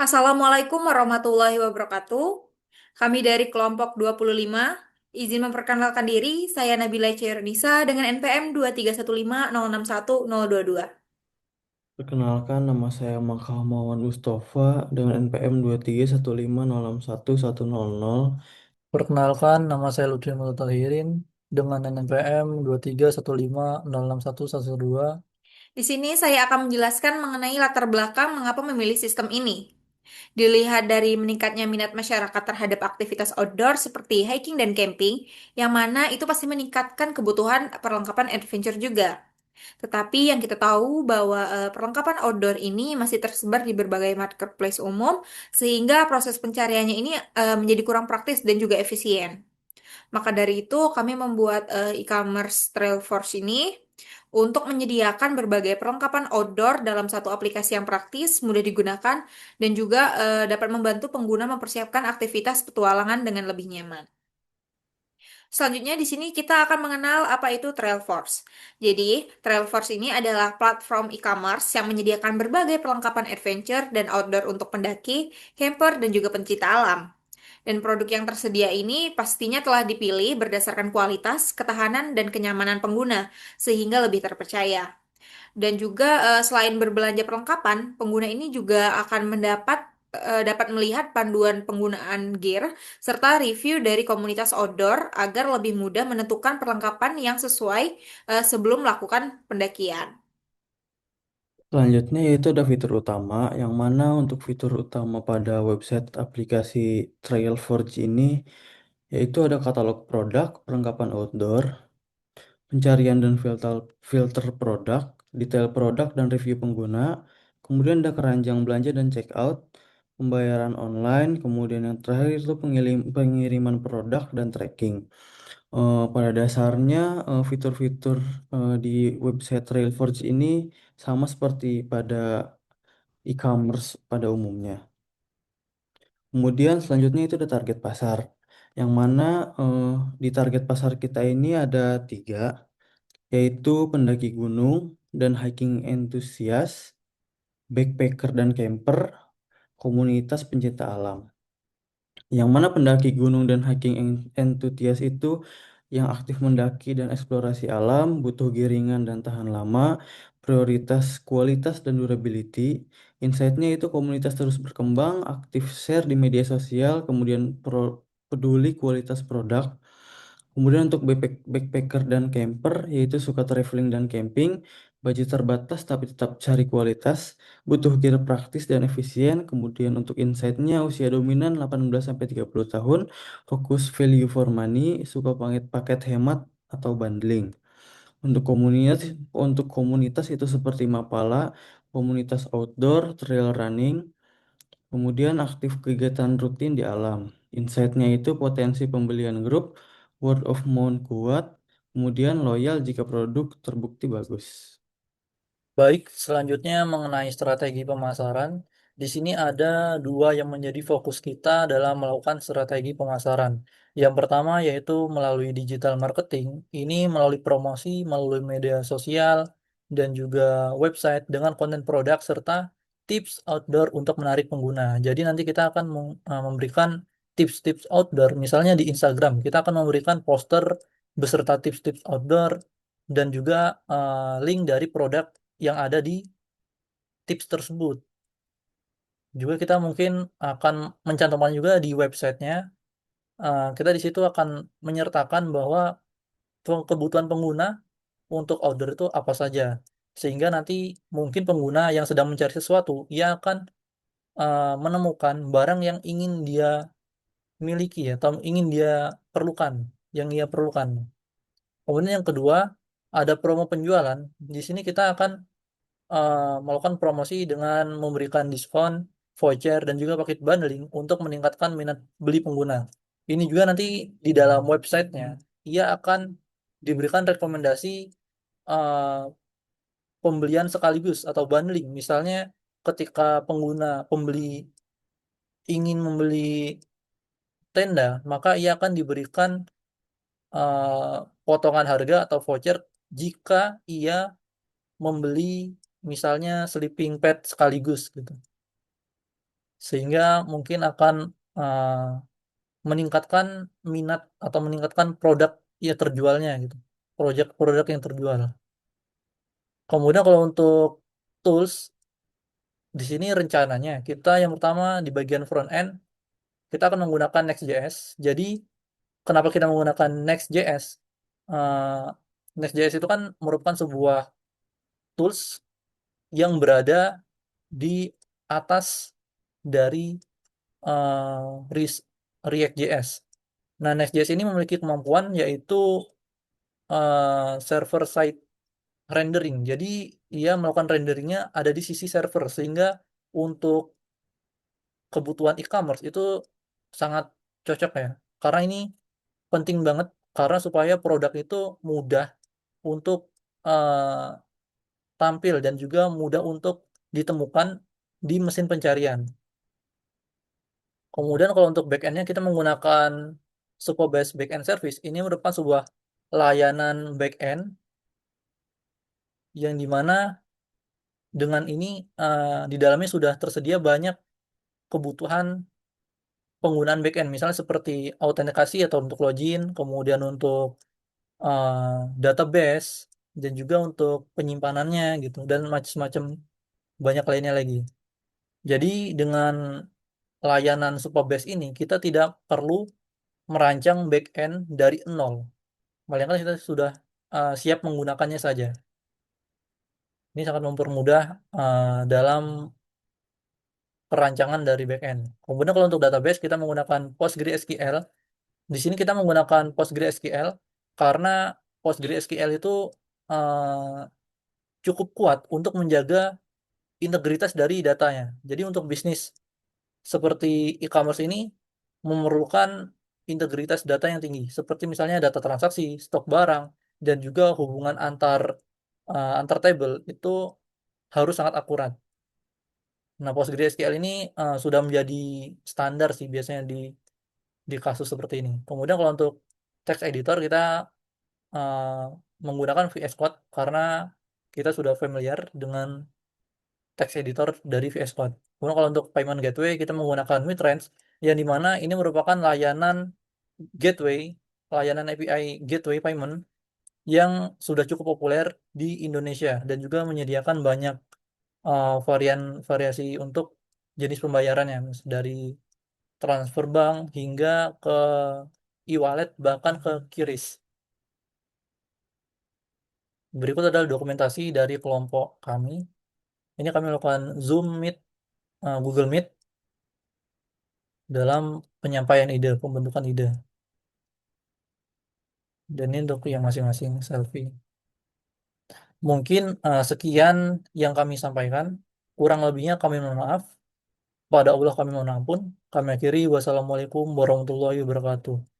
Assalamualaikum warahmatullahi wabarakatuh. Kami dari kelompok 25 izin memperkenalkan diri, saya Nabila Chairunisa dengan NPM 23150610022. Perkenalkan, nama saya Makau Mawan Mustafa dengan NPM 2315061100. Perkenalkan, nama saya Lutfi Mutatahirin dengan NPM 2315061112. Di sini saya akan menjelaskan mengenai latar belakang mengapa memilih sistem ini. Dilihat dari meningkatnya minat masyarakat terhadap aktivitas outdoor seperti hiking dan camping, yang mana itu pasti meningkatkan kebutuhan perlengkapan adventure juga. Tetapi yang kita tahu bahwa perlengkapan outdoor ini masih tersebar di berbagai marketplace umum, sehingga proses pencariannya ini menjadi kurang praktis dan juga efisien. Maka dari itu, kami membuat e-commerce Trailforce ini untuk menyediakan berbagai perlengkapan outdoor dalam satu aplikasi yang praktis, mudah digunakan, dan juga dapat membantu pengguna mempersiapkan aktivitas petualangan dengan lebih nyaman. Selanjutnya di sini kita akan mengenal apa itu Trailforce. Jadi, Trailforce ini adalah platform e-commerce yang menyediakan berbagai perlengkapan adventure dan outdoor untuk pendaki, camper, dan juga pencinta alam. Dan produk yang tersedia ini pastinya telah dipilih berdasarkan kualitas, ketahanan, dan kenyamanan pengguna, sehingga lebih terpercaya. Dan juga selain berbelanja perlengkapan, pengguna ini juga akan dapat melihat panduan penggunaan gear serta review dari komunitas outdoor agar lebih mudah menentukan perlengkapan yang sesuai sebelum melakukan pendakian. Selanjutnya yaitu ada fitur utama, yang mana untuk fitur utama pada website aplikasi Trailforge ini yaitu ada katalog produk, perlengkapan outdoor, pencarian dan filter produk, detail produk dan review pengguna, kemudian ada keranjang belanja dan checkout, pembayaran online, kemudian yang terakhir itu pengiriman produk dan tracking. Pada dasarnya fitur-fitur di website Railforge ini sama seperti pada e-commerce pada umumnya. Kemudian selanjutnya itu ada target pasar, yang mana eh, di target pasar kita ini ada tiga, yaitu pendaki gunung dan hiking enthusiast, backpacker dan camper, komunitas pencinta alam. Yang mana pendaki gunung dan hiking enthusiast itu yang aktif mendaki dan eksplorasi alam, butuh giringan dan tahan lama, prioritas kualitas dan durability. Insight-nya itu komunitas terus berkembang, aktif share di media sosial, kemudian peduli kualitas produk. Kemudian untuk backpacker dan camper, yaitu suka traveling dan camping, budget terbatas tapi tetap cari kualitas, butuh gear praktis dan efisien. Kemudian untuk insight-nya usia dominan 18-30 tahun, fokus value for money, suka paket hemat atau bundling. Untuk komunitas itu seperti Mapala, komunitas outdoor, trail running, kemudian aktif kegiatan rutin di alam. Insight-nya itu potensi pembelian grup, word of mouth kuat, kemudian loyal jika produk terbukti bagus. Baik, selanjutnya mengenai strategi pemasaran. Di sini ada dua yang menjadi fokus kita dalam melakukan strategi pemasaran. Yang pertama yaitu melalui digital marketing. Ini melalui promosi, melalui media sosial, dan juga website dengan konten produk serta tips outdoor untuk menarik pengguna. Jadi nanti kita akan memberikan tips-tips outdoor. Misalnya di Instagram, kita akan memberikan poster beserta tips-tips outdoor dan juga link dari produk yang ada di tips tersebut. Juga kita mungkin akan mencantumkan juga di websitenya. Kita di situ akan menyertakan bahwa kebutuhan pengguna untuk order itu apa saja. Sehingga nanti mungkin pengguna yang sedang mencari sesuatu, ia akan menemukan barang yang ingin dia miliki atau ingin dia perlukan, yang ia perlukan. Kemudian yang kedua, ada promo penjualan. Di sini kita akan melakukan promosi dengan memberikan diskon, voucher, dan juga paket bundling untuk meningkatkan minat beli pengguna. Ini juga nanti di dalam websitenya, ia akan diberikan rekomendasi eh, pembelian sekaligus atau bundling. Misalnya ketika pembeli ingin membeli tenda, maka ia akan diberikan eh, potongan harga atau voucher jika ia membeli misalnya sleeping pad sekaligus gitu. sehingga mungkin akan uh, meningkatkan minat atau meningkatkan produk ya terjualnya gitu. Produk yang terjual. Kemudian kalau untuk tools di sini rencananya kita yang pertama di bagian front end kita akan menggunakan Next.js. Jadi kenapa kita menggunakan Next.js? Eh, Next.js itu kan merupakan sebuah tools yang berada di atas dari eh, React.js. Nah, Next.js ini memiliki kemampuan yaitu server side rendering. Jadi ia melakukan renderingnya ada di sisi server sehingga untuk kebutuhan e-commerce itu sangat cocok ya. Karena ini penting banget karena supaya produk itu mudah untuk eh, tampil dan juga mudah untuk ditemukan di mesin pencarian. Kemudian kalau untuk backend-nya kita menggunakan Supabase Backend Service. Ini merupakan sebuah layanan backend yang dimana dengan ini di dalamnya sudah tersedia banyak kebutuhan penggunaan backend, misalnya seperti autentikasi atau untuk login, kemudian untuk database, dan juga untuk penyimpanannya gitu, dan macam-macam banyak lainnya lagi. Jadi dengan layanan Supabase ini kita tidak perlu merancang backend dari nol, melainkan kita sudah siap menggunakannya saja. Ini sangat mempermudah dalam perancangan dari backend. Kemudian kalau untuk database kita menggunakan PostgreSQL. Di sini kita menggunakan PostgreSQL karena PostgreSQL itu eh, cukup kuat untuk menjaga integritas dari datanya. Jadi untuk bisnis seperti e-commerce ini memerlukan integritas data yang tinggi, seperti misalnya data transaksi, stok barang, dan juga hubungan antar table itu harus sangat akurat. Nah, PostgreSQL ini sudah menjadi standar sih biasanya di kasus seperti ini. Kemudian kalau untuk text editor kita eh, menggunakan VS Code karena kita sudah familiar dengan text editor dari VS Code. Kemudian kalau untuk payment gateway kita menggunakan Mitrans yang dimana ini merupakan layanan gateway, layanan API gateway payment yang sudah cukup populer di Indonesia dan juga menyediakan banyak varian variasi untuk jenis pembayarannya dari transfer bank hingga ke e-wallet bahkan ke QRIS. Berikut adalah dokumentasi dari kelompok kami. Ini kami lakukan Zoom Meet, Google Meet dalam penyampaian ide, pembentukan ide. Dan ini untuk yang masing-masing selfie. Mungkin sekian yang kami sampaikan. Kurang lebihnya kami mohon maaf. Pada Allah kami mohon ampun. Kami akhiri. Wassalamualaikum warahmatullahi wabarakatuh.